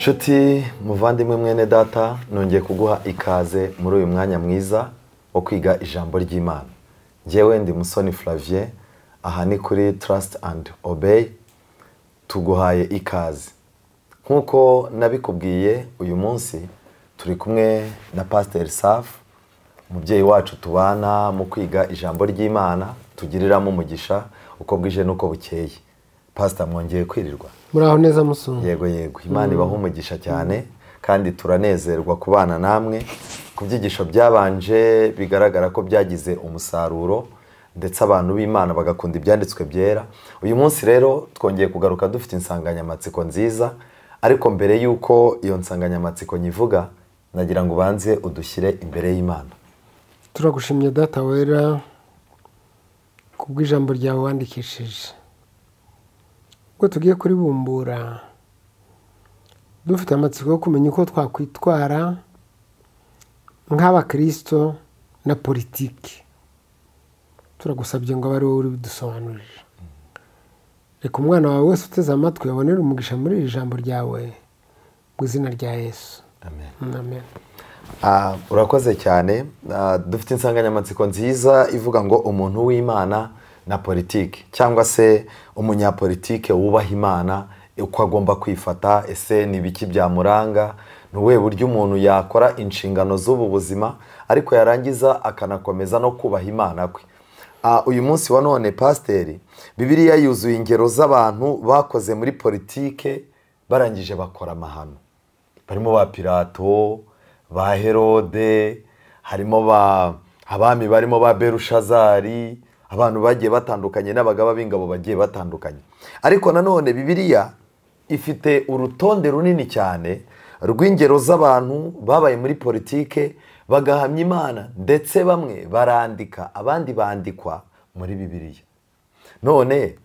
Nshuti muvandimwe mwene data, nongeye kuguha ikaze muri uyu mwanya mwiza wo kwiga ijambo ry'Imana. Njyewe ndi Musoni Flavien, aha ni kuri Trust and Obey. Tuguhaye ikaze. Nkuko nabikubwiye, uyu munsi turi kumwe na Pastor Safu, umubyeyi wacu tubana mu kwiga ijambo ry'Imana, tugiriramo umugisha uko bwije nuko bukeye. Pastor, mwongeye kwirirwa? Muraho neza Musoni. Yego Imana ibaha umugisha cyane, kandi turanezerwa kubana namwe. Ku byigisho byabanje bigaragara ko byagize umusaruro, ndetse abantu b'Imana bagakunda ibyanditswe byera. Uyu munsi rero twongeye kugaruka dufite insanganyamatsiko nziza, ariko mbere yuko iyo nsanganyamatsiko nyivuga, nagira ngo ubanze udushyire imbere y'Imana. Turagushimye data wera kubw'ijambo ryawe wandikishije. Ubwo tugiye kuribumbura, dufite amatsiko yo kumenya uko twakwitwara nk'abakristo na politiki. Turagusabye ngo abe ari wowe uri bidusobanurire. Reka umwana wawe wese uteze amatwi abonere umugisha muri iri jambo ryawe, mu izina rya Yesu. Amen. Amen. Urakoze cyane. Dufite insanganyamatsiko nziza ivuga ngo umuntu w'Imana na politiki, cyangwa se umunyapolitike wubaha Imana, uko agomba kwifata. Ese ni biki byamuranga? Nuwe buryo umuntu yakora inshingano z'ubu buzima ariko yarangiza akanakomeza no kubaha Imana kwe. Uyu munsi wa none Pasiteri, Bibiliya yuzuye ingero z'abantu bakoze muri politike barangije bakora amahano. Barimo ba Pilato, ba Herode, harimo abami barimo ba Berushazari, abantu bagiye batandukanye n'abagaba b'ingabo bagiye batandukanye. Ariko nanone Bibiliya ifite urutonde runini cyane rw'ingero z'abantu babaye muri politike bagahamya Imana, ndetse bamwe barandika abandi bandikwa muri Bibiliya. None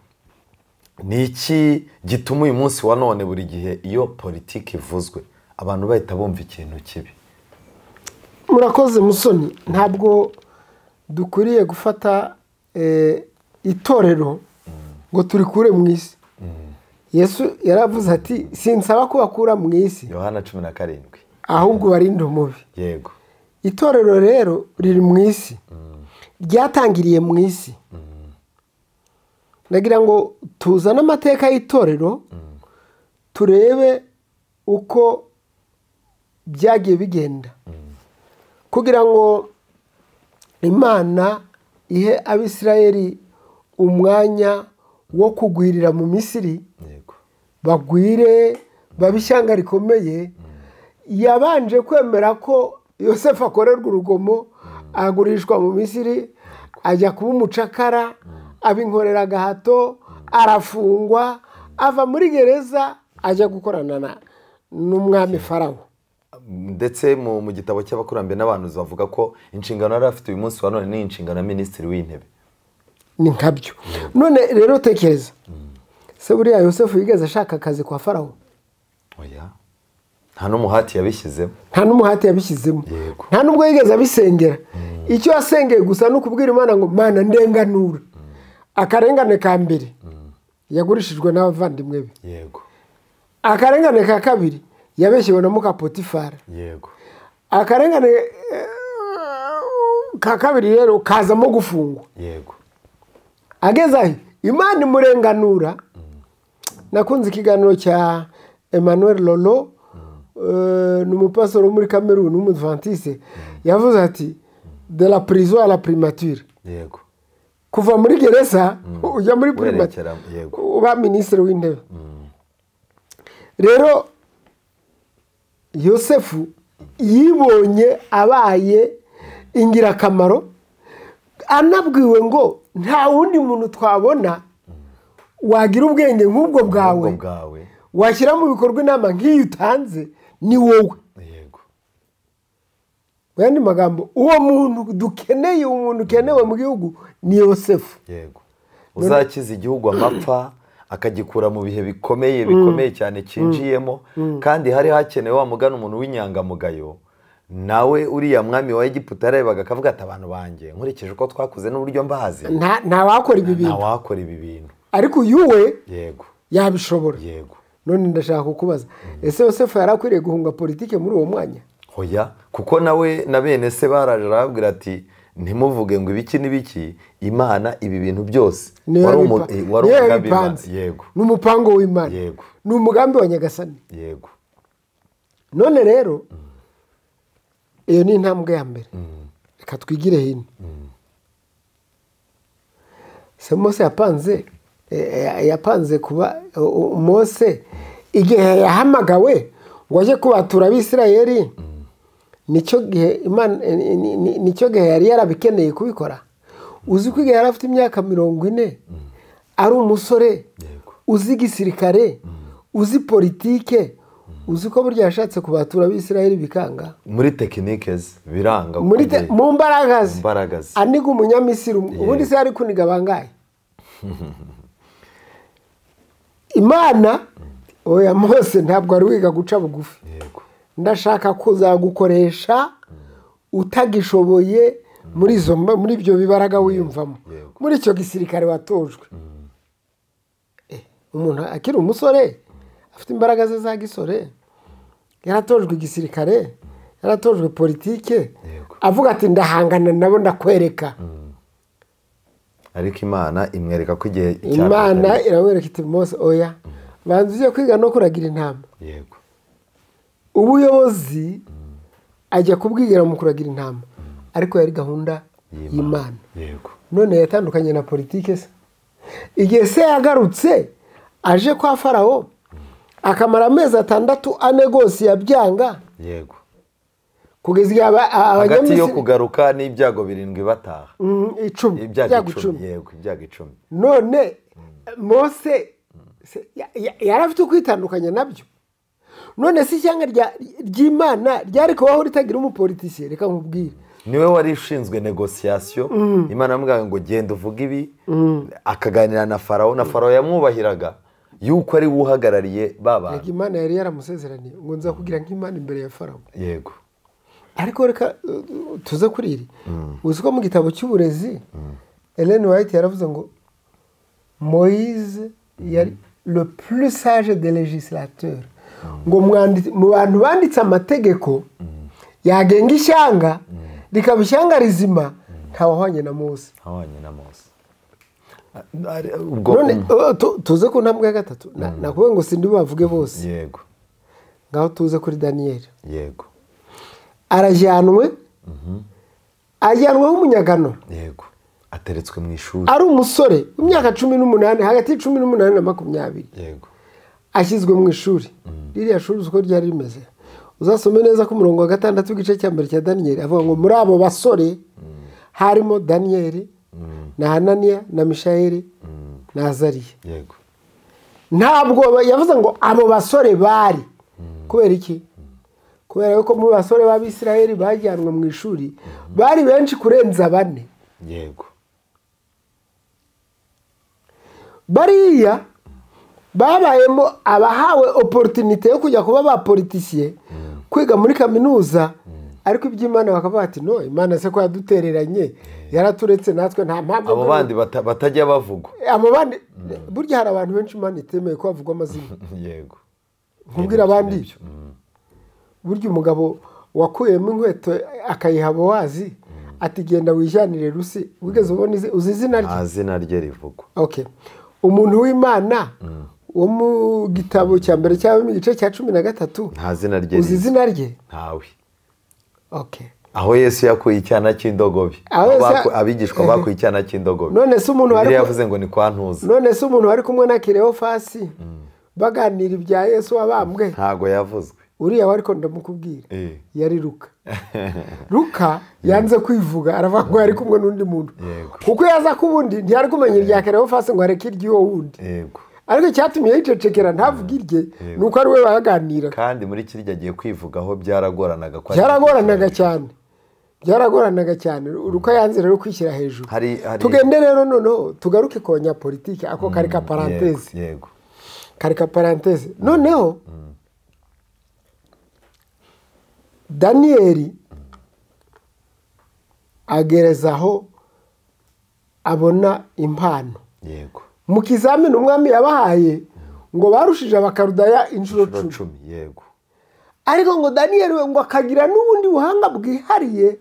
ni iki gituma uyu munsi wa none buri gihe iyo politiki ivuzwe abantu bahita bumva ikintu kibi? Murakoze Musoni. Ntabwo dukwiriye gufata itorero ngo turikure mu isi. Yesu yaravuze ati sinsaba ko bakura mu isi, Yohana 17, ahubwo barinde umubi. yego. Itorero rero riri mu isi, ryatangiriye mu isi. Nagira ngo tuzane amateka y'itorero, turebe uko byagiye bigenda, kugira ngo Imana ihe Abisirayeli umwanya wo kugwirira mu Misiri, Yego. bagwire babishyanga rikomeye. Yabanje kwemera ko Yosefu akorerwa urugomo, agurishwa mu Misiri, ajya kuba umucakara, abinkorera agahato, arafungwa, ava muri gereza, ajya gukorana n'umwami Farawo. Ndetse mu gitabo cy'abakurambere n'abantu bavuga ko inshingano yari afite uyu munsi wa none ni inshingano ya minisitiri w'intebe. Ni nkabyo. None rero tekereza, se buriya Yosefu yigeze ashaka akazi kwa Farawo? Oya, nta n'umuhati yabishyizemo. Nta n'umuhati yabishyizemo. Yego. Nta n'ubwo yigeze abisengera. Icyo yasengeye gusa no kubwira Imana ngo Mana ndenganura. Akarengane ka mbere yagurishijwe n'abavandimwe be. Yego. Akarengane ka kabiri yabeshyewe na muka Potifara. Yego. Akarengane ka kabiri rero kazamo gufungwa. Yego. Ageze aho Imana imurenganura. Nakunze ikiganiro cya Emmanuel Lolo, ni umupastor wo muri Cameroon w'umudventiste. Yavuze ati de la prison à la primature. Yego. Kuva muri gereza ujya muri primature, uba minisitiri w'intebe. Rero Yosefu yibonye abaye ingirakamaro, anabwiwe ngo nta wundi muntu twabona wagira ubwenge nk'ubwo bwawe, washyira mu bikorwa inama nk'iyo utanze, ni wowe. Yego. Mu yandi magambo, uwo muntu dukeneye, umuntu ukenewe mu gihugu ni Yosefu. Yego. Uzakiza igihugu amapfa, akagikura mu bihe bikomeye cyane cinjiyemo, kandi hari hakenewe wa mugana umuntu w'inyangamugayo. Nawe uriya mwami wa Egiputa yarebaga akavuga ati abantu banjye nkurikije uko twakuze n'uburyo mbazi, nta wakora ibi bintu. Nta wakora ibi bintu. Ariko uyu we Yego. yabishobora. Yego. none ndashaka kukubaza ese Yosefu yari akwiriye guhunga politike muri uwo mwanya? hoya kuko nawe na bene se baraje arababwira ati ntimuvuge ngo ibiki n'ibiki, Imana ibi bintu byose wari umugambi w'Imana. Yego, ni umupango w'Imana. Yego, ni umugambi wa Nyagasani. Yego. None rero iyo ni intambwe ya mbere. Reka twigire hino. Se Mose yapanze kuba Mose igihe yahamagawe ngo ajye kubatura Abisirayeli, nicyo gihe yari yarabikeneye kubikora. Uzi ko igihe yari afite imyaka 40 ari umusore, uzi gisirikare, uzi politike, uzi ko burya yashatse kubatura Abisirayeli bikanga muri tekinike biranga, mu mbaraga aniga umunyamisiri ubundi se yari kuniga bangaye. Imana oya Mose ntabwo ari wiga guca bugufi. Ndashaka kuzagukoresha utagishoboye muri ibyo bibaraga wiyumvamo, muri icyo gisirikare watojwe. Umuntu akiri umusore afite imbaraga ze za gisore, yaratojwe igisirikare, yaratojwe politike, avuga ati ndahangana nabo ndakwereka. Ariko Imana imwereka ko igihe Imana iramwereka iti Mose oya banza ugiye kwiga no kuragira intama. Yego. Ubuyobozi ajya kubwigira mu kuragira intama, ariko yari gahunda y'Imana. Yego. None yatandukanye na politike se. Igihe se yagarutse aje kwa Farawo akamara amezi 6 anegosiya byanga. Yego. Kugeza igihe hagati yo kugaruka n'ibyago 7 bataha. 10 ibyago 10. Yego, ibyago 10. None Mose yarafite kwitandukanya nabyo. None si cyanga ry'Imana ryari kubaho ritagira umupolitisiye. Reka nkubwire, niwe wari ushinzwe negociation. Imana yamubwira ngo genda uvuga ibi, akaganira na Farawo, na Farawo yamwubahiraga yuko ari uhagarariye baba. Reka Imana yari yaramusezeraniye ngo nza kugira nk'Imana imbere ya Farawo. Yego. Ariko reka tuze kuri iri. Uzi ko mu gitabo cy'uburezi Ellen White yaravuze ngo Moïse yari le plus sage des législateurs. Ngo mu bantu banditse amategeko yagenga ishyanga rikaba ishyanga rizima ntawahwanye na Mose. None tuze ku ntambwe ya 3 nakuvuga ngo sindi bavuge bose. Yego. Ngaho tuze kuri Daniel. Yego. Arajyanwe nk'umunyagano. Yego. Ateretswe mu ishuri ari umusore imyaka 18, hagati y'18 na 20. Yego. Ashyizwe mu ishuri. Ririya shuri uko ryari rimeze uzasome neza ku murongo wa 6 w'igice cya mbere cya Daniel, avuga ngo muri abo basore harimo Daniel na Hananiya na Mishayeli na Azariya. Yego. Ntabwo yavuze ngo abo basore bari kubera iki? Kubera yuko mu basore b'Abisirayeli bajyanwe mu ishuri bari benshi kurenza 4. Yego. Bariya babayemo abahawe opportunité yo kujya kuba ba politicier kwiga muri kaminuza, ariko iby'Imana bakavuga ati no, Imana se ko yadutereranye yaraturetse natwe nta mpamvu. Abo bandi batajya bavugwa. Abo bandi burya hari abantu benshi Imana itemeye ko bavugwa amazina. Yego. Nkubwira abandi burya umugabo wakuyemo inkweto akayiha Bowazi ati genda wijyanire Rusi, wigeze ubona uzi izina rye? Izina rye rivugwa. Okay. Umuntu w'Imana wo mu gitabo cya mbere cyangwa mu gice cya 13 nta zina rye. Uzi izina rye? Ntawe. Okay. Aho Yesu yakuye icyana cy'indogobe, abigishwa bakuye icyana cy'indogobe. None se umuntu wari yavuze ngo ni kwa Ntuza. None se umuntu wari kumwe na Kireyofasi baganira ibya Yesu wabambwe ntago yavuzwe. Uriya wari ko ndamukubwira yari Luka. Luka yanze kwivuga aravuga ngo yari kumwe n'undi muntu. Kuko yaza kubundi ntiyari kumenya ibya Kireyofasi ngo areke iryo wundi. Yego. Ariko cyatumye yicecekera ntavuga irye nuko ari we baganira. Kandi muri kirya agiye kwivugaho byaragoranaga cyane. Byaragoranaga cyane. Luka yanze rero kwishyira hejuru. Tugende rero noneho tugaruke konya politike ako karika parenthèse. Yego. Karika parenthèse. Noneho Daniel agerezaho abona impano. Yego. Mu kizamini umwami yabahaye ngo barushije abakarudaya inshuro 10. yego ariko ngo daniyeli we ngo akagira n'ubundi buhanga bwihariye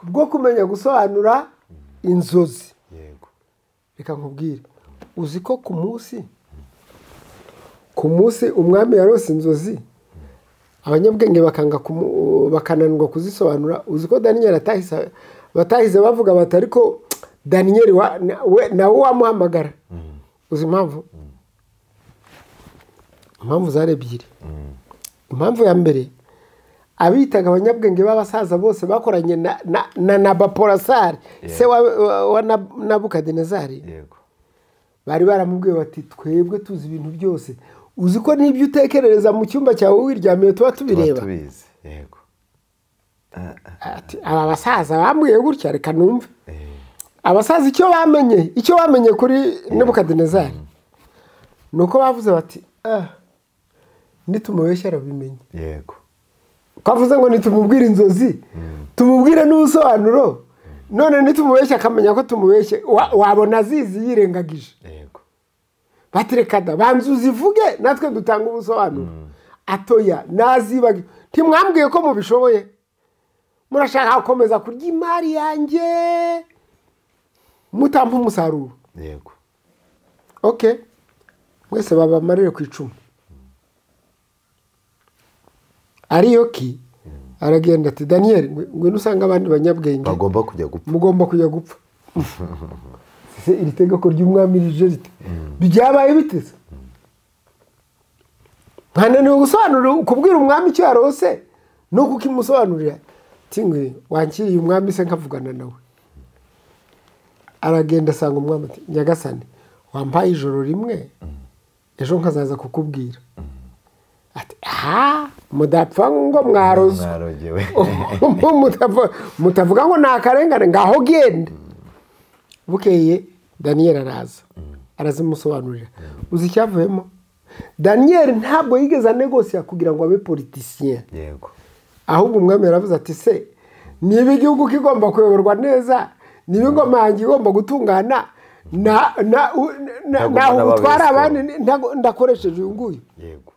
bwo kumenya gusobanura inzozi. yego reka nkubwire, uzi ko ku munsi umwami yarose inzozi abanyabwenge bakananirwa kuzisobanura. uzi ko daniyeli batahise bavuga bati ariko daniyeli nawe wamuhamagara. uzi impamvu zari ebyiri. impamvu ya mbere, abitaga abanyabwenge b'abasaza bose bakoranye na Nabaporasari se wa Nabukadinezari, bari baramubwiye bati twebwe tuzi ibintu byose, uzi ko n'ibyo utekerereza mu cyumba cyawe wiryamiye tuba tubireba. aba basaza bambwiye gutya, reka numve. abasaza icyo bamenye kuri Nebukadinezari ni uko bavuze bati nitumubeshya arabimenye. yego twavuze ngo nitumubwire inzozi tumubwire n'ubusobanuro, none nitumubeshya akamenya ko tumubeshye wabona azizi yirengagije. yego batereka da banzu zivuge natwe dutanga ubusobanuro. atoya nazibage, ntimwambwiye ko mubishoboye, murashaka gukomeza kurya imari yanjye mutampa umusaruro. yego okay, mwese babamarire ku icumu. Ariyoki aragenda ati daniyeli ngwino usanga abandi banyabwenge mugomba kujya gupfa. iri tegeko ry'umwami rije rite byabaye biteze? nkananiwe gusobanurira kubwira umwami icyo yarose no kukimusobanurira. tingwe wankiriye umwami se nkavugana nawe. aragenda asanga umwami ati nyagasani wampaye ijoro rimwe, ejo nkazaza kukubwira. ati mudapfa ngo mwaroze, mutavuga ngo ni akarengane, ngaho genda. bukeye daniyeli arazimusobanurira. uzi icyavuyemo? daniyeli ntabwo yigeze anegosiya kugira ngo abe politisiyen. yego ahubwo umwami yaravuze ati se niba igihugu kigomba kuyoborwa neza, niba ingoma yanjye igomba gutungana, naho utwara abandi ndakoresheje uyu nguyu. yego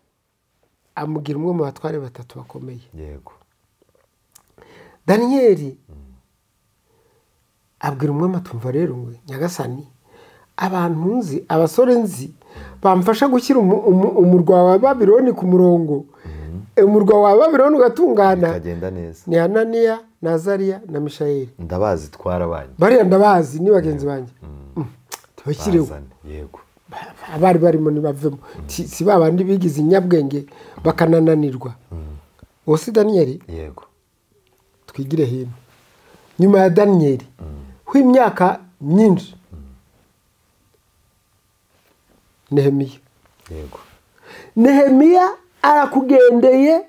amugira umwe mu batware batatu bakomeye. yego daniyeli abwira umwami atumva rero ngo nyagasani, abantu nzi, abasore nzi bamfasha gushyira umurwa wa Babiloni ku murongo, umurwa wa Babiloni ugatungana, ukagenda neza, ni Hananiya na Azariya na Mishayeli. ndabazi twarabanye bariya ndabazi ni bagenzi banjye. tubashyireho. yego abari barimo ntibavemo, si babandi bigize inyabwenge bakanananirwa. uwo si daniyeli? yego twigire hino. nyuma ya daniyeli w'imyaka myinshi, Nehemiya. yego Nehemiya arakugendeye,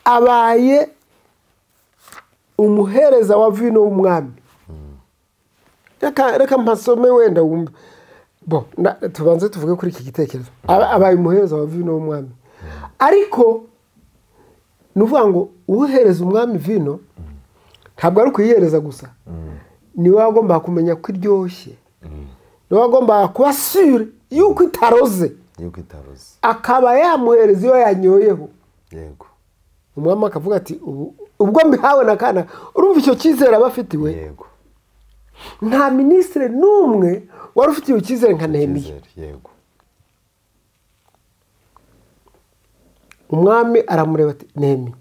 abaye umuhereza wa vino w'umwami. reka mpasome wenda wumva. tubanze tuvuge kuri iki gitekerezo. abaye umuhereza wa vino w'umwami, ariko ni ukuvuga ngo uhereza umwami vino ntabwo ari ukuyihereza gusa, niwe wagomba kumenya ko iryoshye, niwe wagomba kuba sure yuko itaroze, akaba yamuhereza iyo yanyoyeho. yego umwami akavuga ati ubwo mbihawe na kana. urumva icyo cyizere aba afitiwe? yego nta minisitiri n'umwe wari ufitiye icyizere nka Nehemiya. yego umwami aramureba ati Nehemiya,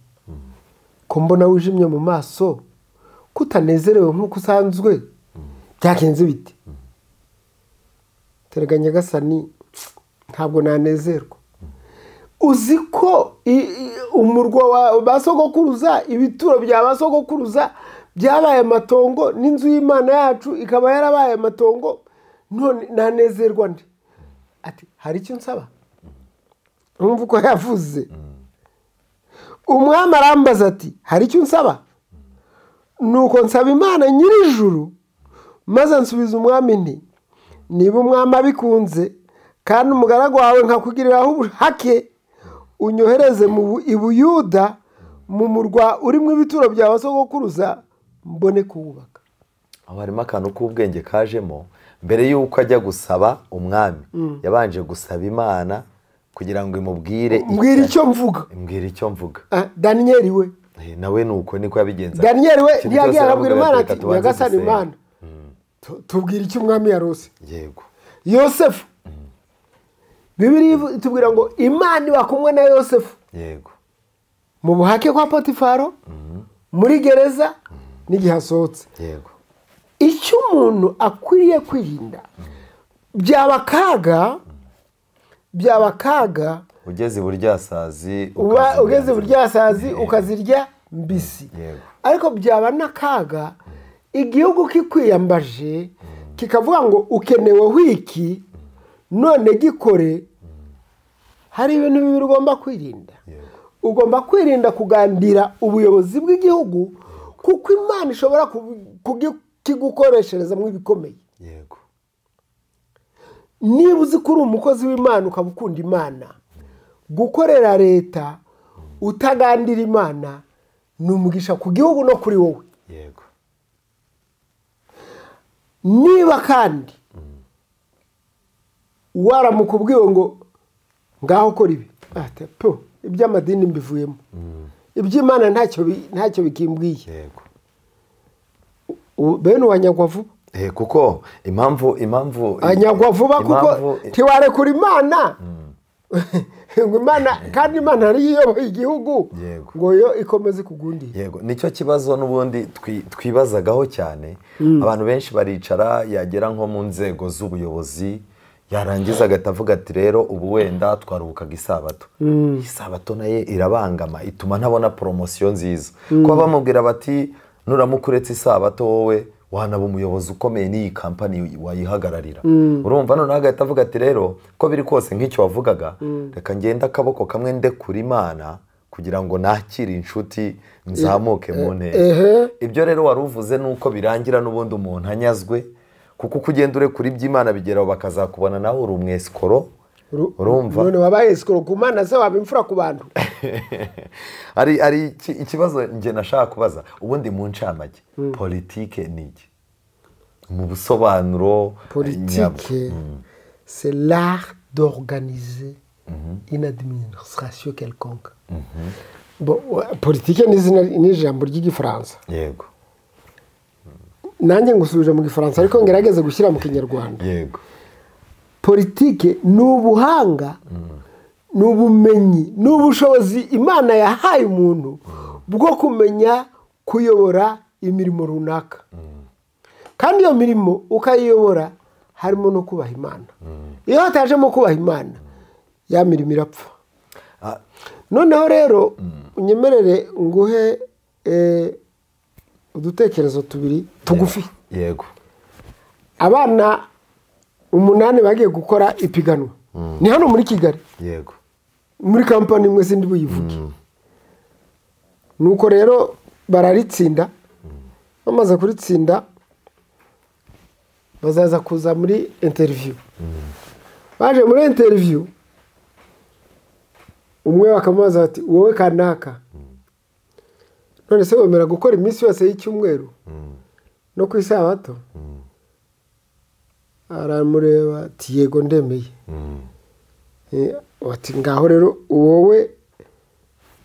ko mbona wijimye mu maso, kutanezerewe nk'uko usanzwe, byagenze biti? terega nyagasani, ntabwo nanezerwa. uzi ko umurwa wa basogokuruza, ibituro bya basogokuruza byabaye amatongo, n'inzu y'Imana yacu ikaba yarabaye amatongo, none nanezerwa nde? ati hari icyo nsaba? umva uko yavuze. umwami arambaza ati hari icyo nsaba? nuko nsaba Imana nyir'ijuru, maze nsubiza umwami nti niba umwami abikunze kandi umugaragu wawe nkakugiriraho ubuhake, unyohereze i Buyuda mu murwa urimo ibituro bya basogokuruza, mbone kuwubaka. aho harimo akantu k'ubwenge kajemo. mbere y'uko ajya gusaba umwami, yabanje gusaba Imana kugira ngo imubwire mbwira icyo mvuga. mbwira icyo mvuga. Daniyeli we nawe nuko niko yabigenza. Daniyeli we ntiyagiye arabwira Imana ati nyagasani Imana tubwira icyo umwami yarose. Yego. Yosefu Bibiliya itubwira ngo Imana iba kumwe na Yosefu. Yego. Mu buhake kwa Potifaro, muri gereza n'igihe asohotse. Yego. Icyo umuntu akwiriye kwirinda byaba kaga ugeze buryasazi ukazirya mbisi. Yego. Ariko byaba n'akaga igihugu kikwiyambaje kikavuga ngo ukenewe wiki none gikore. Hari ibintu bibiri ugomba kwirinda. Ugomba kwirinda kugandira ubuyobozi bw'igihugu kuko Imana ishobora kigukoreshereza mu bikomeye. Yego. Niba uzi ko uri umukozi w'Imana ukaba ukunda Imana, gukorera leta utagandira Imana ni umugisha ku gihugu no kuri wowe. Yego. Niba kandi waramukubwiwe ngo ngaho kora ibi, iby'amadini mbivuyemo, iby'Imana ntacyo bikimbwiye. Yego. Bene wanyagwa vuba. Kuko impamvu anyagwa vuba kuko tiwarekura Imana ngo Imana kandi Imana ari iyoboye igihugu ngo yo ikomeze kugundira. Yego. Nicyo kibazo n'ubundi twibazagaho cyane. Abantu benshi baricara yagera nko mu nzego z'ubuyobozi yarangiza agatavuga ati rero ubu wenda twaruhukaga isabato. Isabato naye irabangama ituma ntabona promotion nziza. Ko bamubwira bati nuramukuretse isabato wowe wanaba umuyobozi ukomeye n'iyi kampani wayihagararira. Urumva none agahita avuga ati rero ko biri kose nk'icyo wavugaga reka ngenda akaboko kamwe ndekura Imana kugira ngo nakire inshuti nzamuke mu ntera. Ibyo rero waruvuze nuko birangira n'ubundi umuntu anyazwe kuko kugenda urekura iby'Imana bigeraho bakazakubona nawe uri umwesikoro. Urumva none wabaye esikoro ku Mana se waba imfura ku bantu. ari ikibazo nge nashaka kubaza ubundi mu ncamake politike ni iki mu busobanuro? Politique c'est l'art d'organiser une administration quelconque. Bon, politique ni ijambo ry'igifaransa. Yego. Nanjye ngusubije mu gifaransa ariko ngerageze gushyira mu kinyarwanda. Yego. Politike ni ubuhanga, ni ubumenyi, ni ubushobozi Imana yahaye umuntu bwo kumenya kuyobora imirimo runaka. Kandi iyo mirimo ukayiyobora harimo no kubaha Imana. Iyo hatajemo kubaha Imana ya mirimo irapfa. Noneho rero unyemerere nguhe udutekerezo tubiri tugufi. Yego. Abana 8 bagiye gukora ipiganwa. Ni hano muri Kigali. Yego. Muri kampani imwe sindi buyivuge. Nuko rero bararitsinda. Bamaze kuritsinda bazaza kuza muri interview. Baje muri interview umwe bakamubaza ati wowe kanaka none se wemera gukora iminsi yose y'icyumweru no ku isabato? Aramureba ati yego ndemeye. Ati ngaho rero wowe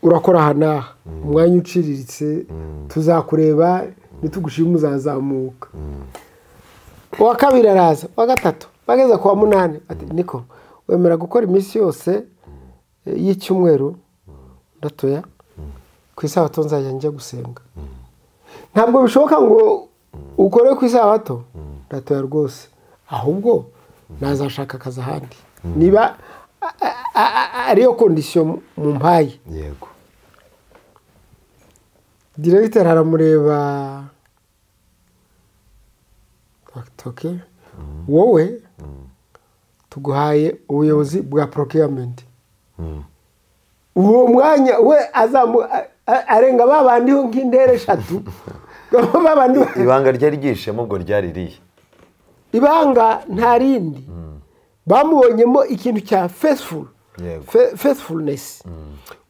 urakora hanaha umwanya uciriritse tuzakureba nitugushima uzazamuka. Uwa kabiri araza, uwa gatatu bageze ku wa 8 ati niko wemera gukora iminsi yose y'icyumweru ndatoya ku isabato nzajya njya gusenga. Ntabwo bishoboka ngo ukore ku isabato ndatoya rwose, ahubwo nazashaka akazi ahandi niba ariyo condition mu mpaye. Yego. Directeur aramureba okay. Wowe tuguhaye ubuyobozi bwa procurement. Uwo mwanya we arenga babandiho nk'indere 3 babandi. Ibanga ryari ryishemo ubwo ryari riye. Ibanga nta rindi. Bamubonyemo ikintu cya faithfulness.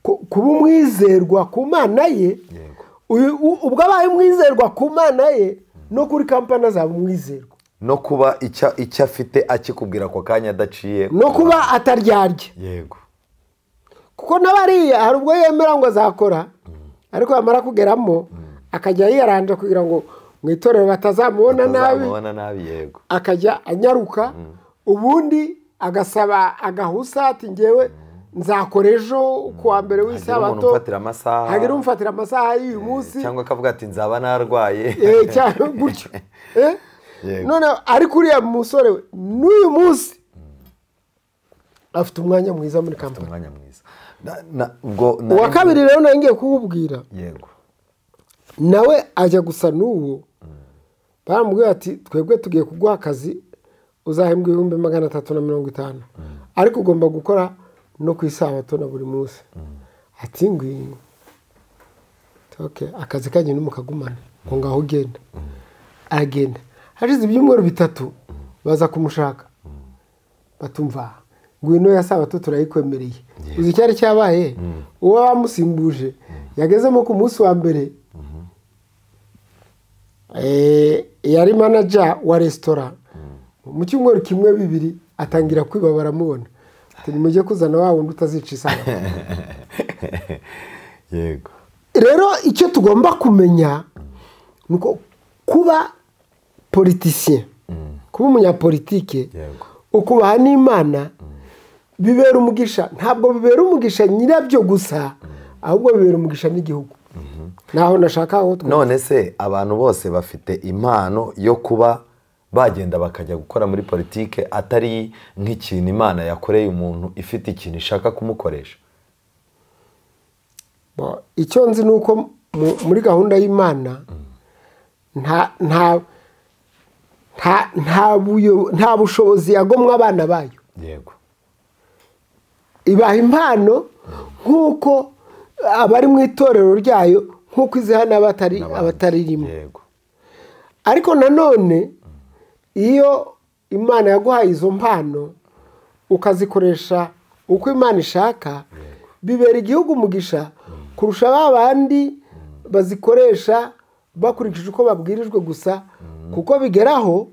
Kuba umwizerwa ku Mana ye. Ubwo abaye umwizerwa ku Mana ye no kuri kampani azaba umwizerwa. No kuba icyo afite akikubwira ko kanya adaciye. No kuba ataryarye. Yego. kuko n'abariya hari ubwo yemera ngo azakora ariko yamara kugeramo akajya yiyaranja kugira ngo mu itorero batazamubona nabi yego akajya anyaruka ubundi agasaba agahusa ati ngewe nzakora ejo kuwa mbere w'isabato hagira umfatira amasaha y'uyu munsi cyangwa akavuga ati nzaba narwaye cyangwa gutyo none ariko uriya musore we n'uyu munsi afite umwanya mwiza muri kampani umwanya mwiza uwa kabiri rero nawe ngiye kuwubwira yego nawe ajya gusa n'uwo baramubwira ati twebwe tugiye kuguha akazi uzahembwa 350 ariko ugomba gukora no ku isabato na buri munsi ati ngwino akazi kajya n'umukagumana ngo ngaho ugenda aragenda hashize ibyumweru 3 baza kumushaka batumva ngwino ya sabato turayikwemereye uzi cyari cyabaye uwo bamusimbuje yagezemo ku munsi wa mbere yari manager wa restaurant mu cyumweru kimwe bibiri atangira kwiba baramubona ati nimujye kuzana wa wundi utazica isabato yego rero icyo tugomba kumenya nuko kuba politicien kuba umunyapolitike ukubaha n'Imana bibera umugisha ntabwo bibera umugisha nyirabyo gusa ahubwo bibera umugisha n'igihugu naho nashaka aho none se abantu bose bafite impano yo kuba bagenda bakajya gukora muri politike atari nk'ikintu Imana yakoreye umuntu ifite ikintu ishaka kumukoresha icyo nzi nuko muri gahunda y'Imana nta bushobozi yagomwa abana bayo yego ibaha impano nk'uko abari mu itorero ryayo nk'uko iziha n'abataririmo ariko nanone iyo Imana yaguhaye izo mpano ukazikoresha uko Imana ishaka bibera igihugu umugisha kurusha ba bandi bazikoresha bakurikije uko babwirijwe gusa kuko bigeraho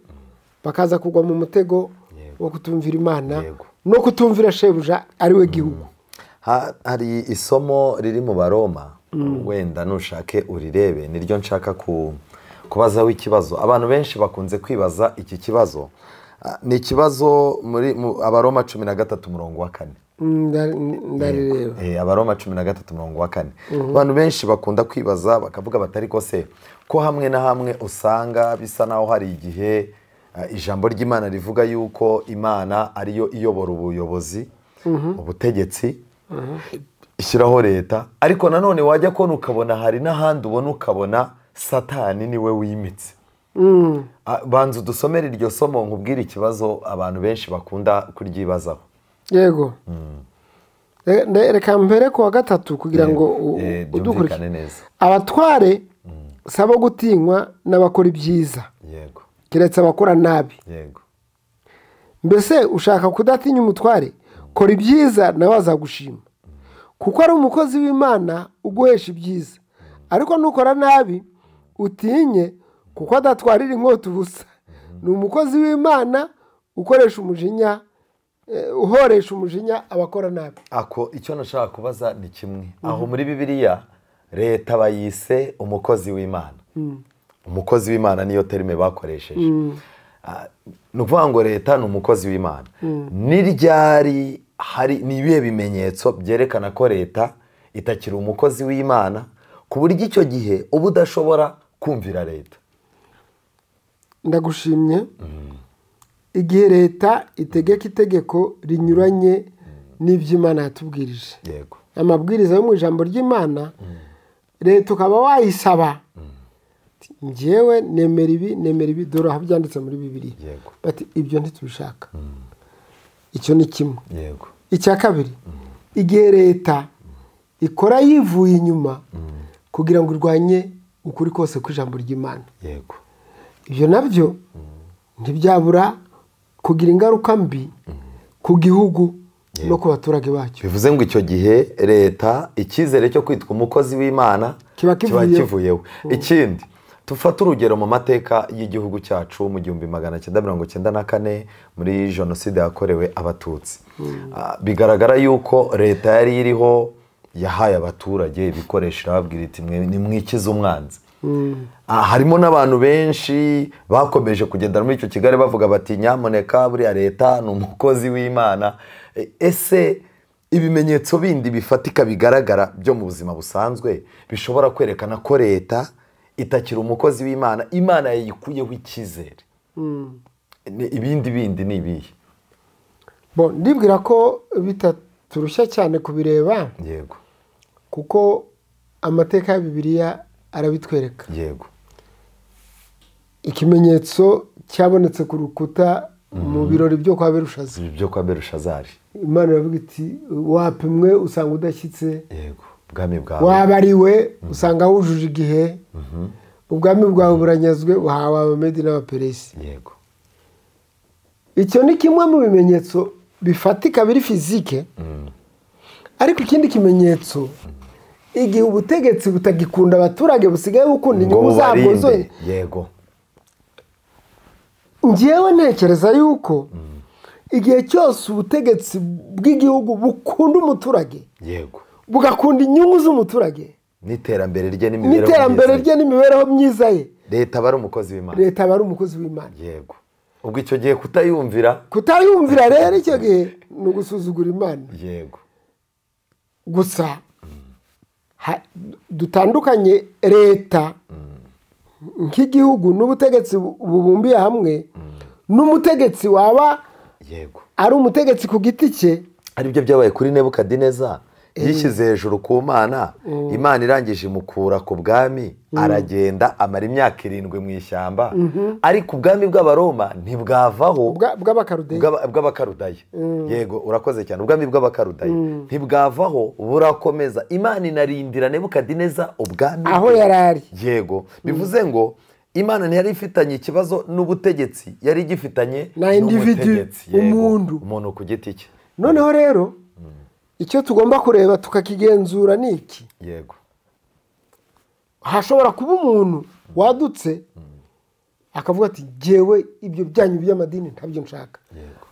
bakaza kugwa mu mutego wo kutumvira Imana no kutumvira shebuja ari we gihugu. Hari isomo riri mu Baroma wenda nushake urirebe niryo nshaka kubazaho ikibazo. Abantu benshi bakunze kwibaza iki kibazo. Ni ikibazo muri Abaroma 13:4. Ndareba. Abaroma 13:4. Abantu benshi bakunda kwibaza bakavuga batari ko se ko hamwe na hamwe usanga bisa naho hari igihe ijambo ry'Imana rivuga yuko Imana ariyo iyobora ubuyobozi ubutegetsi ishyiraho leta ariko nanone wajya ko ukabona hari n'ahandi ubona ukabona Satani niwe wimitse. Banzu dusomere iryo somo nkubwira ikibazo abantu benshi bakunda kuryibazaho. Yego. Reka mbere ku wa gatatu kugira ngo udukurikire neza. Abatware sabo gutinywa n'abakora ibyiza. Yego. Kiretse abakora nabi. Yego. Mbese ushaka kudatinya umutware kora ibyiza nawe azagushima. Kuko ari umukozi w'Imana uguhesha ibyiza. Ariko nukora nabi utinye kuko adatwarira inkota ubusa. Ni umukozi w'Imana ukoresha umujinya uhoresha umujinya abakora nabi. Ako icyo nashaka kubaza ni kimwe. Aho muri Bibiliya leta bayise umukozi w'Imana. Umukozi w'Imana niyo terime bakoresheje. Nuvuga ngo leta ni umukozi w'Imana. Niryari hari nibihe bimenyetso byerekana ko leta itakiri umukozi w'Imana ku buryo icyo gihe ubu udashobora kumvira leta? Ndagushimye. Igihe leta itegeka itegeko rinyuranye n'iby'Imana yatubwirije. Yego. Amabwiriza yo mu ijambo ry'Imana leta ukaba wayisaba. Njyewe nemera ibi dore aho byanditse muri Bibiliya. Yego. Bati ibyo ntitubishaka. Icyo ni kimwe. Yego. Icya kabiri igihe leta ikora yivuye inyuma kugira ngo irwanye ukuri kose kw'ijambo ry'Imana. Yego. Ibyo nabyo ntibyabura kugira ingaruka mbi ku gihugu no ku baturage bacyo. Bivuze ngo icyo gihe leta icyizere cyo kwitwa umukozi w'Imana kiba kivuyeho. Ikindi tufate urugero mu mateka y'igihugu cyacu mu 1994 muri jenoside yakorewe abatutsi. Bigaragara yuko leta yari iriho yahaye abaturage ibikoresho irababwira iti nimwikize umwanzi. Harimo n'abantu benshi bakomeje kugendana muri icyo Kigali bavuga bati nyamuneka buriya leta ni umukozi w'Imana. Ese ibimenyetso bindi bifatika bigaragara byo mu buzima busanzwe bishobora kwerekana ko leta itakira umukozi w'Imana, Imana yayikuyeho icyizere? Ibindi ni ibihe? Ndibwira ko bitaturushya cyane kubireba. Yego. Kuko amateka ya Bibiliya arabitwereka. Yego. Ikimenyetso cyabonetse ku rukuta mu birori byo kwa Berushazari. Byo kwa Berushazari. Imana iravuga iti wapimwe usanga udashyitse. Yego. Ubwami bwawe. Wabariwe usanga wujuje igihe. Ubwami bwawe buranyazwe uhawe Abamedi n'Abaperesi. Yego. Icyo ni kimwe mu bimenyetso bifatika biri fizike. Ariko ikindi kimenyetso igihe ubutegetsi butagikunda abaturage busigaye bukunda inyungu zabwo zose. Yego. Ngewe ntekereza yuko igihe cyose ubutegetsi bw'igihugu bukunda umuturage. Yego. Bugakunda inyungu z'umuturage n'iterambere rye n'imibereho myiza ye, leta aba ari umukozi w'Imana. Leta aba ari umukozi w'Imana. Yego. Ubwo icyo gihe kutayumvira rero icyo gihe ni ugusuzugura Imana. Yego. Gusa dutandukanye leta nk'igihugu n'ubutegetsi bubumbiye hamwe n'umutegetsi waba yego ari umutegetsi ku giti cye. Ari byo byabaye kuri Nebukadineza, yishyize hejuru ku Mana. Imana irangije imukura ku bwami, aragenda amara imyaka 7 mu ishyamba. Ariko ubwami bw'Abaroma ntibwavaho, bw'Abakarudaya. Yego, urakoze cyane. Ubwami bw'Abakarudaya ntibwavaho, burakomeza. Imana inarindira Nebukadineza ubwami aho yarari. Yego, bivuze ngo Imana ntiyari ifitanye ikibazo n'ubutegetsi, yari igifitanye n'umutegetsi, umuntu ku giti cye. Noneho rero icyo tugomba kureba tukakigenzura ni iki. Yego. Hashobora kuba umuntu wadutse akavuga ati jewe ibyo byanyu by'amadini ntabyo nshaka.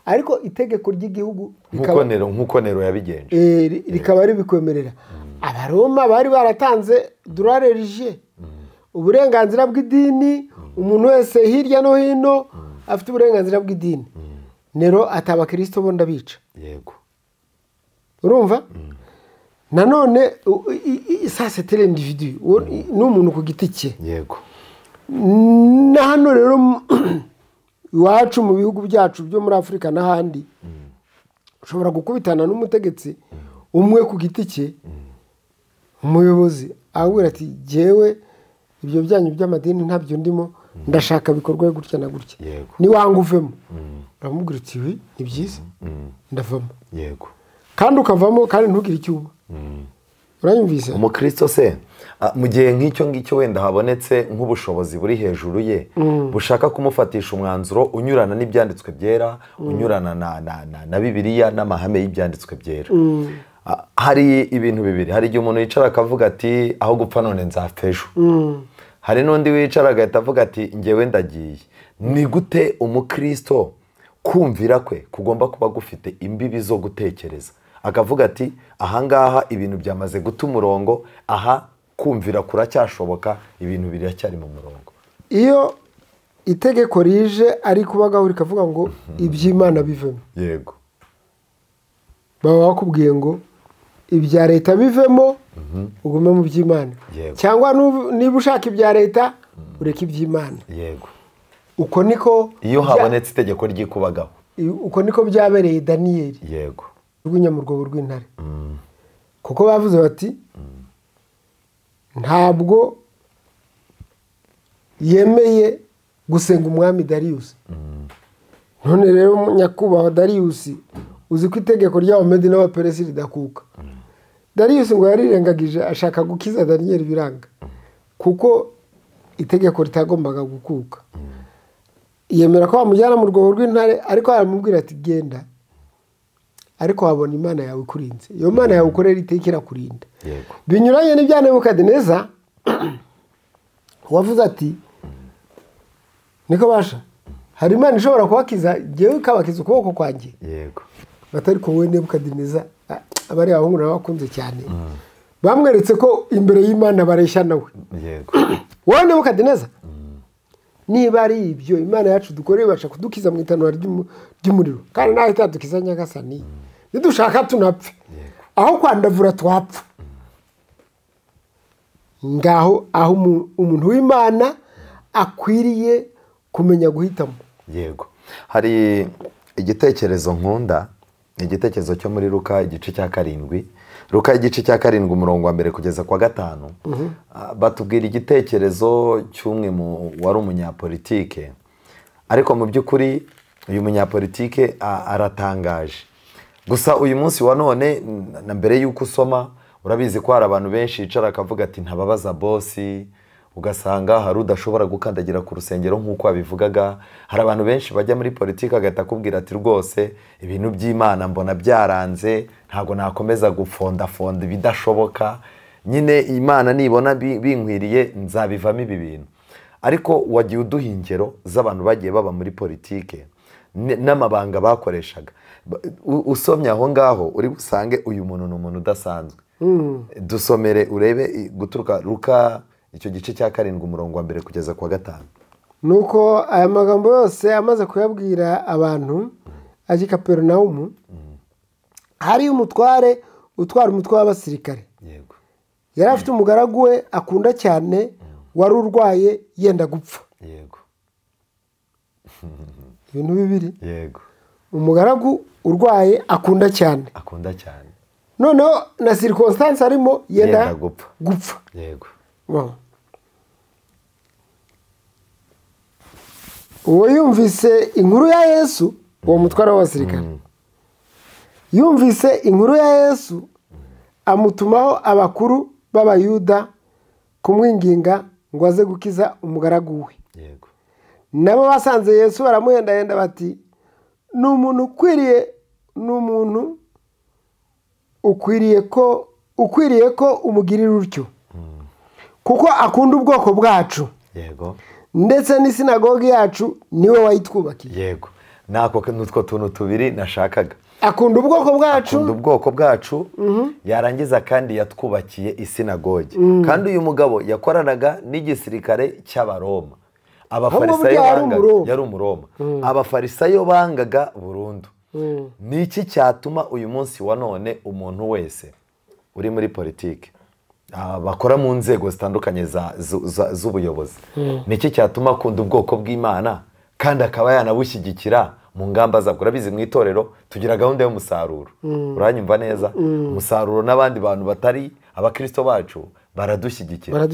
Ariko itegeko ry'igihugu nkuko Nero yabigenje rikaba ribikwemerera. Abaroma bari baratanze droit religieux, uburenganzira bw'idini. Umuntu wese hirya no hino afite uburenganzira bw'idini. Nero ataba Kristo bo ndabica. Yego. Urumva? Nanone ça c'est l'individu, n'umuntu ku giti cye. Yego. Na hano rero iwacu mu bihugu byacu byo muri Afurika n'ahandi ushobora gukubitana n'umutegetsi umwe ku giti cye, umuyobozi ahubwo ati jewe ibyo byanyu by'amadini ntabyo ndimo, ndashaka bikorwa gutya na gutya. Ni wanga uvemo. Uramubwira ati ni byiza ndavamo. Yego. Kandi ukavamo kandi ntugire icyuba. Uranyumvise? Umukristo se mu gihe nk'icyo ngicyo wenda habonetse nk'ubushobozi buri hejuru ye bushaka kumufatisha umwanzuro unyurana n'ibyanditswe byera, unyurana na Bibiliya n'amahame y'ibyanditswe byera. Hari ibintu bibiri. Hari igihe umuntu yicara akavuga ati aho gupfa none nzapfa ejo. Hari n'undi wicara agahita avuga ati ngewe ndagiye. Ni gute umukristo kumvira kwe kugomba kuba gufite imbibi zo gutekereza, akavuga ati ahangaha ibintu byamaze guta umurongo, aha kumvira kuracyashoboka, ibintu biracyari mu murongo? Iyo itegeko rije ari kubagaho rikavuga ngo iby'Imana bivemo. Yego. Baba bakubwiye ngo ibya leta bivemo ugume mu by'Imana. Cyangwa niba ushaka ibya leta ureke iby'Imana. Yego. Uko niko iyo habonetse itegeko ryikubagaho. Uko niko byabereye Daniyeli. Yego. Rw'inyamurwobo rw'intare. Kuko bavuze bati ntabwo yemeye gusenga umwami Darius. None rero nyakubahwa Darius uzi ko itegeko ry'Abamedi n'Abaperesi ridakuka. Darius ngo yarirengagije ashaka gukiza Daniyeli biranga. Kuko itegeko ritagombaga gukuka. Yemera ko bamujyana mu rwobo rw'intare, ariko aramubwira ati genda, ariko wabona Imana yawe kurinze. Iyo Mana yawe ukorera itekera kurinda. Yego. Binyuranye n'ibya Nebukadineza wavuze ati niko basha hari imana ishobora kubakiza ngewe ikabakiza ukuboko kwanjye yego batari ko wowe Nebukadineza abari abahungu bakunze cyane bamweretse ko imbere y'Imana bareshya nawe yego wowe Nebukadineza niba ari ibyo Imana yacu dukoreye basha kudukiza mu itanura ry'umuriro kandi naho itadukiza nyagasani nidushaka tunapfe aho kwandavura twapfa ngaho aho umuntu w'Imana akwiriye kumenya guhitamo yego hari igitekerezo nkunda igitekerezo cyo muri Luka igice cya 7 Luka igice cya 7 umurongo wa mbere kugeza kwa 5 batubwira igitekerezo cy'umwe wari umunyapolitike ariko mu by'ukuri uyu munyapolitike aratangaje gusa uyu munsi wa none na mbere y'uko usoma urabizi ko hari abantu benshi yicara akavuga ati ntababaza bosi ugasanga hari udashobora gukandagira ku rusengero nk'uko abivugaga hari abantu benshi bajya muri politiki agahita kubwira ati rwose ibintu by'Imana mbona byaranze ntabwo nakomeza gufondafonda ibidashoboka nyine Imana nibona binkwiriye nzabivamo ibi bintu ariko wagiye uduha ingero z'abantu bagiye baba muri politiki n'amabanga bakoreshaga usomye aho ngaho uri busange uyu muntu ni umuntu udasanzwe dusomere urebe guturuka Luka icyo gice cya 7 umurongo wa mbere kugeza kwa 5 nuko aya magambo yose amaze kuyabwira abantu aje Kaperinaumu hari umutware utwara umutwe w'abasirikare yego yari afite umugaragu we akunda cyane wari urwaye yenda gupfa yego ibintu bibiri yego umugaragu urwaye akunda cyane noneho na circonstance arimo yenda gupfa yego uwo yumvise inkuru ya Yesu uwo mutwara w'abasirikare yumvise inkuru ya Yesu amutumaho abakuru b'abayuda kumwinginga ngo aze gukiza umugaragu we yego nabo basanze Yesu baramuhendahenda bati ni umuntu ukwiriye ko umugirira utyo kuko akunda ubwoko bwacu yego ndetse n'isinagogi yacu niwe wayitwubakiye yego nako nutwo tuntu tubiri nashakaga akunda ubwoko bwacu yarangiza kandi yatwubakiye isinagogi kandi uyu mugabo yakoranaga n'igisirikare cy'abaroma abafarisayo yari umuroma abafarisayo bangaga burundu niki cyatuma uyu munsi wa none umuntu wese uri muri politiki bakora mu nzego zitandukanye z'ubuyobozi niki cyatuma akunda ubwoko bw'Imana kandi akaba yanabushyigikira mu ngamba za urabizi mu itorero tugira gahunda y'umusaruro uranyumva neza umusaruro n'abandi bantu batari abakristo bacu baradushyigikira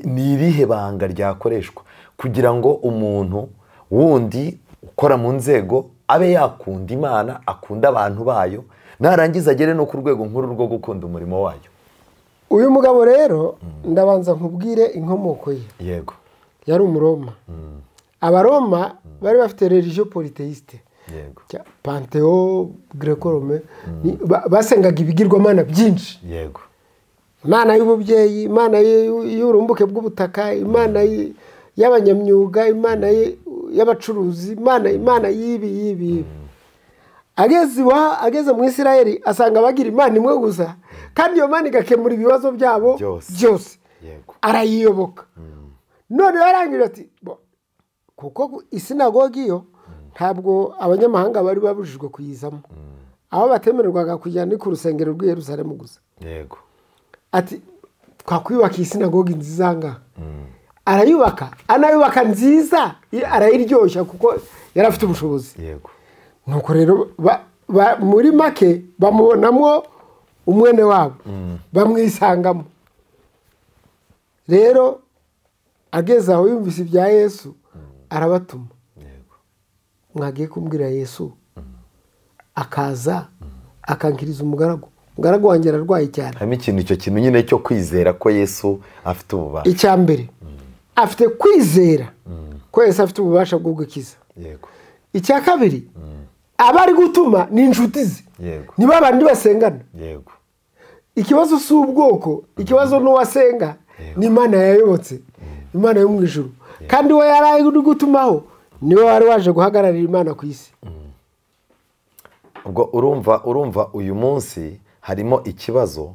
ni irihe banga ryakoreshwa kugira ngo umuntu wundi ukora mu nzego abe yakunda Imana akunda abantu bayo narangiza agere no ku rwego nkuru rwo gukunda umurimo wayo uyu mugabo rero ndabanza nkubwire inkomoko ye yego yari umuroma abaroma bari bafite religion polythéiste yego Panthéon Greco-Romain basengaga ibigirwamana byinshi yego Imana y'ububyeyi Imana y'urumbuke bw'ubutaka Imana y'abanyamyuga Imana y'abacuruzi Imana y'ibi ageze mu Isirayeli asanga bagira Imana imwe gusa kandi iyo Mana igakemura ibibazo byabo byose arayiyoboka none yarangije ati kuko isinagogi yo ntabwo abanyamahanga bari babujijwe kuyizamo aho batemererwaga kujyana ku rusengero rw'i Yerusalemu gusa yego ati twakwiyubaka isinagogi nziza ngaha anayubaka nziza arayiryoshya kuko yari afite ubushobozi yego nuko rero muri make bamubonamo umwene wabo bamwisangamo rero ageze aho yumvise ibya Yesu arabatuma mwagiye kumbwira Yesu akaza akankiriza umugaragu wanjye ararwaye cyane harimo icyo kintu nyine cyo kwizera ko Yesu afite ububasha icya mbere afite kwizera ko Yesu afite ububasha bwo gukiza yego icya kabiri abari gutuma ni inshuti ze ni babandi basengana yego ikibazo si ubwoko ikibazo n'uwasenga ni Imana yayobotse Imana yo mu ijuru kandi we yari ari gutumaho niwe wari waje guhagararira Imana ku isi. ubwo urumva uyu munsi harimo ikibazo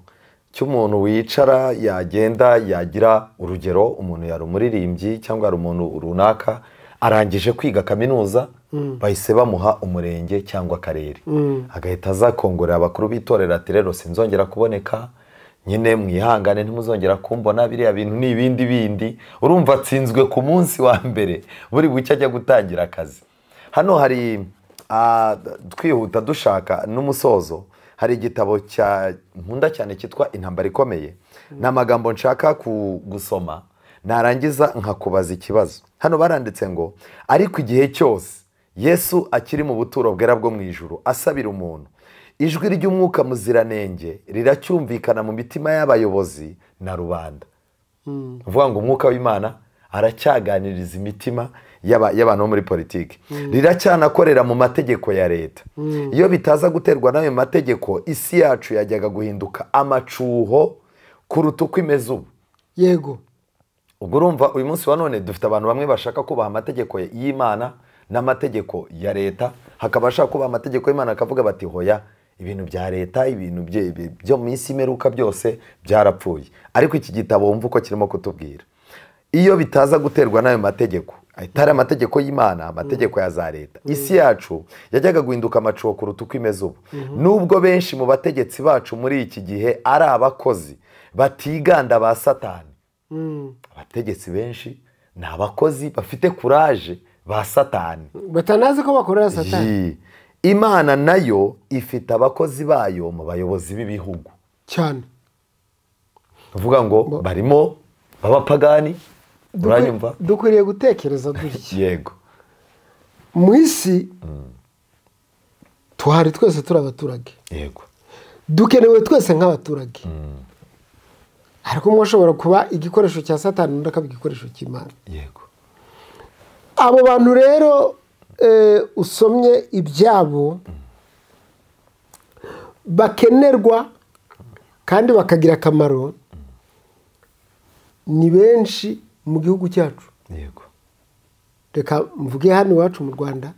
cy'umuntu wicara yagenda yagira urugero, umuntu yari umuririmbyi cyangwa ari umuntu runaka arangije kwiga kaminuza, bahise bamuha umurenge cyangwa akarere, agahita aza kongorera abakuru b'itorero ati rero sinzongera kuboneka, nyine mwihangane ntimuzongera kumbona, biriya bintu ni ibindi bindi. Urumva atsinzwe ku munsi wa mbere, buri bucya ajya gutangira akazi. Hano hari twihuta dushaka n'umusozo, hari igitabo nkunda cyane cyitwa Intambara Ikomeye. Ni amagambo nshaka gusoma, narangiza nkakubaza ikibazo. Hano baranditse ngo ariko igihe cyose Yesu akiri mu buturo bwera bwo mu ijuru asabira umuntu, ijwi ry'umwuka muziranenge riracyumvikana mu mitima y'abayobozi na rubanda. Uvuga ngo umwuka w'Imana aracyaganiriza imitima y'abantu bo muri politiki, riracyanakorera mu mategeko ya leta. Iyo bitaza guterwa n'ayo mategeko, isi yacu yajyaga guhinduka amacuho kuruta uko imeze ubu. Yego. Ubwo urumva uyu munsi wa none dufite abantu bamwe bashaka kubaha amategeko y'Imana n'amategeko ya leta, hakaba bashaka kubaha amategeko y'Imana akavuga bati hoya ibintu bya leta, ibintu byo mu minsi imeruka byose byarapfuye. Ariko iki gitabo wumva uko kirimo kutubwira, iyo bitaza guterwa n'ayo mategeko, atari amategeko y'Imana, amategeko ya za leta, isi yacu yajyaga guhinduka amacuho kuruta uko imeze ubu. Nubwo benshi mu bategetsi bacu muri iki gihe ari abakozi batiganda ba Satani, abategetsi benshi ni abakozi bafite kuraje ba Satani, batanazi ko bakorera Satani. Imana nayo ifite abakozi bayo mu bayobozi b'ibihugu cyane. uvuga ngo barimo b'abapagani. Uranyumva? Dukwiriye gutekereza dutya. Yego. Mu isi tuhari twese turi abaturage. Yego. Dukenewe twese nk'abaturage. Ariko umwe ashobora kuba igikoresho cya Satani, undi akaba igikoresho cy'Imana. Yego. Abo bantu rero usomye ibyabo bakenerwa kandi bakagira akamaro, ni benshi mu gihugu cyacu. Yego. Reka mvuge hano iwacu mu Rwanda,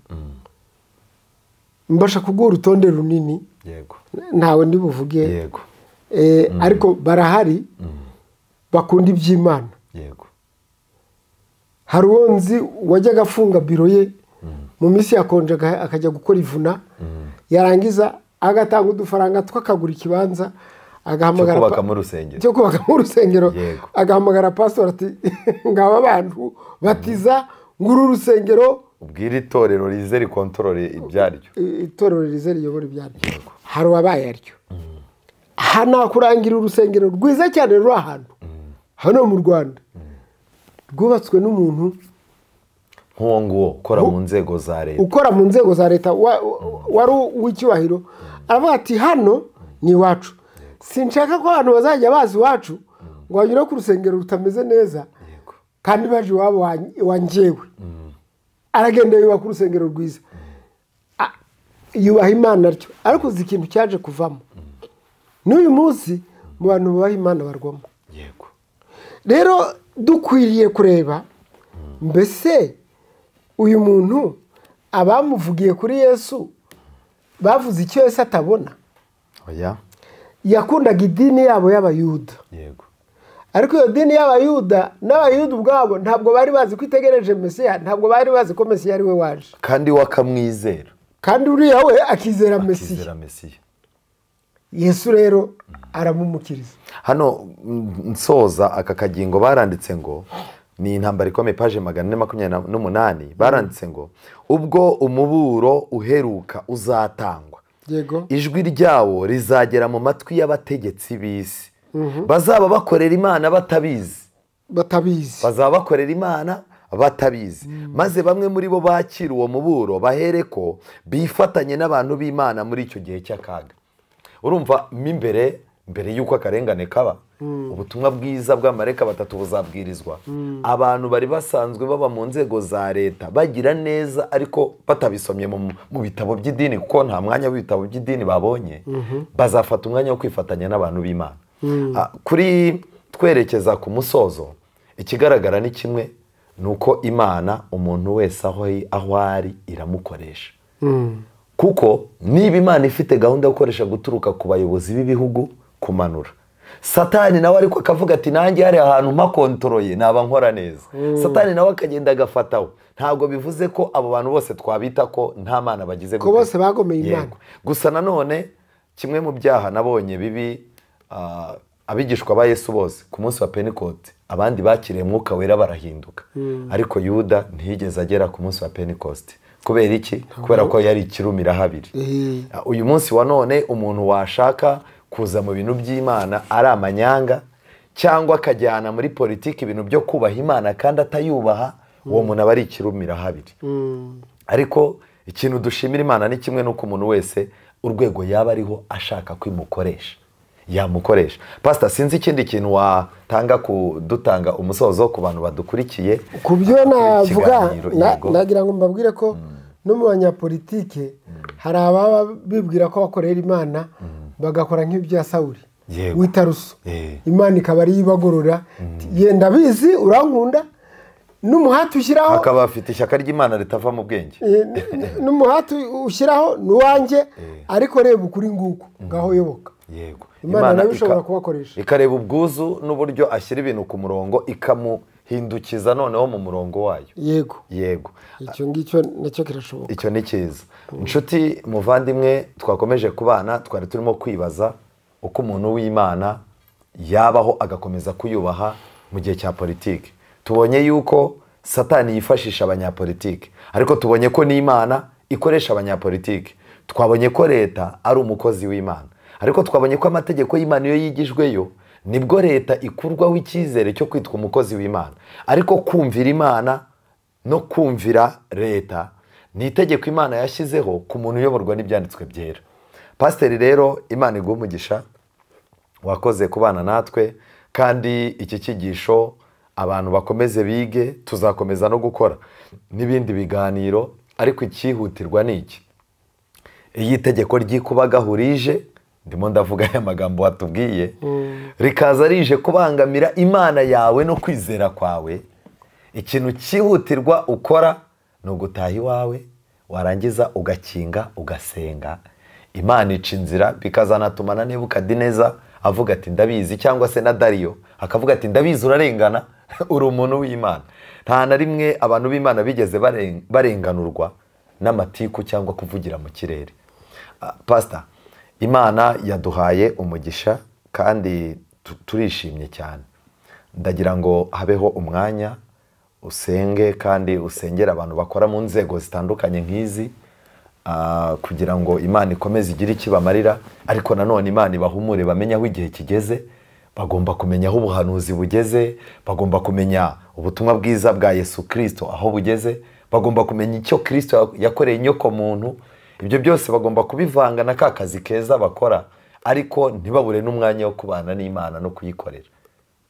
mbasha kuguha urutonde runini. Yego. Ntawe ndi buvuge. Yego. Ariko barahari bakunda iby'Imana. Yego. Hari uwo nzi wajyaga afunga biro ye mu minsi yakonje akajya gukora ivuna, yarangiza agatanga udufaranga twakagura ikibanza, agahamagara cyo kubaka mu rusengero, agahamagara pastor ati ngaba abantu batiza nguru rusengero, ubwira itorero rize rikontorore ibyaryo, itorero rize riyobora ibyaryo. Hari wabaye aryo. Hana kurangira urusengero rwiza cyane ruri ahantu hano mu Rwanda, rwubatswe n'umuntu nk'uwo nguwo ukora mu nzego za leta, ukora mu nzego za leta, wari uw'icyubahiro. Aravuga ati hano ni iwacu, sinshaka ko abantu bazajya bazi iwacu ngo banyure ku rusengero rutameze neza kandi baje iwabo wanjyewe. Aragenda yubaka urusengero rwiza, yubaha Imana aryo. Ariko uzi ikintu cyaje kuvamo, n'uyu munsi mu bantu bubaha Imana barwamo. Yego. Rero dukwiriye kureba, mbese uyu muntu abamuvugiye kuri Yesu bavuze icyo Yesu atabona? Oya. Yakundaga idini yabo y'Abayuda. Yego. Ariko iyo dini y'Abayuda n'Abayuda ubwabo ntabwo bari bazi ko itegereje Mesiya, ntabwo bari bazi ko Mesiya ari we waje, kandi wakamwizera, kandi uriya we akizera Mesiya. Yesu rero aramumukiriza. Hano nsoza aka kagingo baranditse ngo ni Intambara Ikomeye page 428, baranditse ngo ubwo umuburo uheruka uzatangwa, Yego. ijwi ryawo rizagera mu matwi y'abategetsi b'isi, bazaba bakorera Imana batabizi. Bazaba bakorera Imana batabizi, maze bamwe muri bo bakira uwo muburo bahereko bifatanye n'abantu b'Imana muri icyo gihe cy'akaga. Urumva mbere y'uko akarengane kaba, ubutumwa bwiza bw'amareka batatu buzabwirizwa. Abantu bari basanzwe baba mu nzego za leta bagira neza, ariko batabisomye mu bitabo by'idini, kuko nta mwanya w'ibitabo by'idini babonye, bazafata umwanya wo kwifatanya n'abantu b'Imana. Kuri twerekeza ku musozo, ikigaragara ni kimwe, ni uko imana umuntu wese aho ari iramukoresha. Kuko niba imana ifite gahunda yo gukoresha guturuka ku bayobozi b'ibihugu kumanura, Satani nawe ariko akavuga ati nanjye hari ahantu mpakontoroye naba nkora neza, Satani nawe akagenda agafataho. Ntabwo bivuze ko abo bantu bose twabita ko nta mana bagize, ko bose bagomeye Imana. Gusa nanone kimwe mu byaha nabonye bibi, abigishwa ba Yesu bose ku munsi wa Pentekote abandi bakiriye Mwuka Wera barahinduka, ariko Yuda ntiyigeze agera ku munsi wa Pentekote. Kubera iki? Kubera ko yari ikirumira habiri. Uyu munsi wa none umuntu washaka kuza mu bintu by'Imana ari amanyanga cyangwa akajyana muri politiki ibintu byo kubaha Imana kandi atayubaha, uwo muntu aba ari ikirumira habiri. Ariko ikintu dushimira Imana ni kimwe n'uko umuntu wese urwego yaba ariho ashaka kwimukoresha yamukoresha. Pastor, sinzi ikindi kintu watanga kudutanga umusozo ku bantu badukurikiye ku byo navuga. Nagira ngo mbabwire ko no mu banyapolitike hari ababa bibwira ko bakorera Imana bagakora nk'ibya Sawuli w'Itaruso, Imana ikaba ari ibagorora, yenda bizi urankunda n'umuhati ushyiraho, akaba afite ishyaka ry'Imana ritava mu bwenge, n'umuhati ushyiraho nuwanjye, ariko reba ukuri nguko ngaho yoboka. Yego, Imana nayo ishobora kubakoresha, ikareba ubwuzu n'uburyo ashyira ibintu ku murongo, ikamuhindukiza noneho mu murongo wayo. Yego, icyo ngicyo nacyo kirashoboka. Icyo ni cyiza. Inshuti muvandimwe, twakomeje kubana, twari turimo kwibaza uko umuntu w'Imana yabaho agakomeza kuyubaha mu gihe cya politiki. Tubonye yuko Satani yifashisha abanyapolitiki, ariko tubonye ko n'Imana ikoresha abanyapolitiki. Twabonye ko leta ari umukozi w'Imana, ariko twabonye ko amategeko y'Imana iyo yigijweyo nibwo leta ikurwaho icyizere cyo kwitwa umukozi w'Imana. Ariko kumvira Imana no kumvira leta ni itegeko Imana yashyizeho ku muntu uyoborwa n'ibyanditswe byera. Pasiteri rero, Imana iguhe umugisha, wakoze kubana natwe, kandi iki cyigisho abantu bakomeze bige, tuzakomeza no gukora n'ibindi biganiro, ariko icyihutirwa ni iki: iyi tegeko ry'ikubagahu rije, ndimo ndavuga aya magambo watubwiye, rikaza rije kubangamira Imana yawe no kwizera kwawe, ikintu cyihutirwa ukora ni ugutaha iwawe, warangiza ugakinga ugasenga. Imana ica inzira, bikazanatuma na Nebukadineza avuga ati ndabizi, cyangwa se na Dariyo akavuga ati ndabizi urarengana, uri umuntu w'Imana. Nta na rimwe abantu b'Imana bigeze barenganurwa n'amatiku cyangwa kuvugira mu kirere. Pastor, Imana yaduhaye umugisha kandi turishimye cyane. Ndagira ngo habeho umwanya usenge, kandi usengera abantu bakora mu nzego zitandukanye nk'izi, kugira ngo Imana ikomeze igire ikibamarira, ariko nanone Imana ibahumure, bamenye aho igihe kigeze, bagomba kumenya aho ubuhanuzi bugeze, bagomba kumenya ubutumwa bwiza bwa Yesu Kristo aho bugeze, bagomba kumenya icyo Kristo yakoreye inyoko muntu. Ibyo byose bagomba kubivanga na ka kazi keza bakora, ariko ntibabure n'umwanya wo kubana n'Imana no kuyikorera.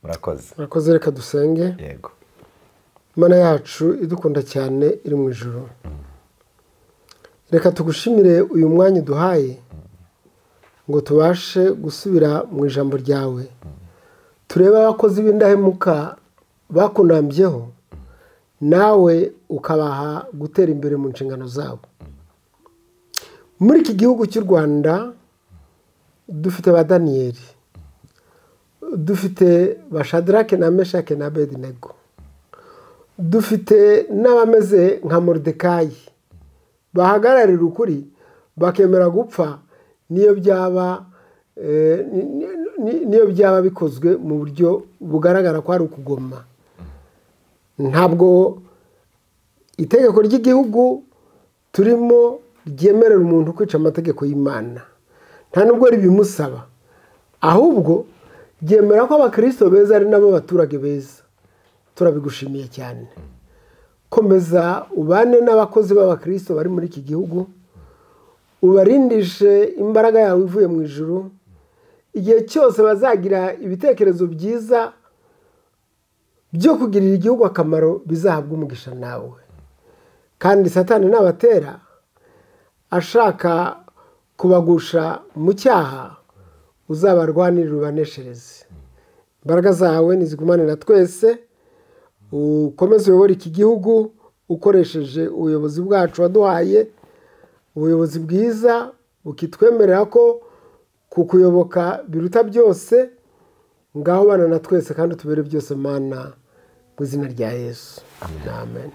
Murakoze. Reka dusenge. Yego. Imana yacu idukunda cyane iri mu ijuru, reka tugushimire uyu mwanya uduhaye ngo tubashe gusubira mu ijambo ryawe, turebe abakozi b'indahemuka bakunambyeho, nawe ukabaha gutera imbere mu nshingano zabo. Muri iki gihugu cy'u Rwanda dufite ba Daniyeli, dufite ba Shadrake na Meshake na Abedinego, dufite n'abameze nka Moridekayi bahagararira ukuri bakemera gupfa niyo byaba bikozwe mu buryo bugaragara ko ari ukugoma. Ntabwo itegeko ry'igihugu turimo ryemerera umuntu kwica amategeko y'Imana, nta nubwo ribimusaba, ahubwo ryemera ko abakristo beza ari nabo baturage beza. Turabigushimiye cyane. Komeza ubane n'abakozi b'abakristo bari muri iki gihugu, ubarindishe imbaraga yawe ivuye mu ijuru, igihe cyose bazagira ibitekerezo byiza byo kugirira igihugu akamaro, bizahabwa umugisha nawe. Kandi Satani nabatera ashaka kubagusha mu cyaha, uzabarwanirira ubaneshereze. Imbaraga zawe nizigumane na twese, ukomeze uyobore iki gihugu ukoresheje ubuyobozi bwacu waduhaye, ubuyobozi bwiza bukitwemerera ko kukuyoboka biruta byose. Ngaho bana na twese kandi tubere byose Mana, mu izina rya Yesu, amen.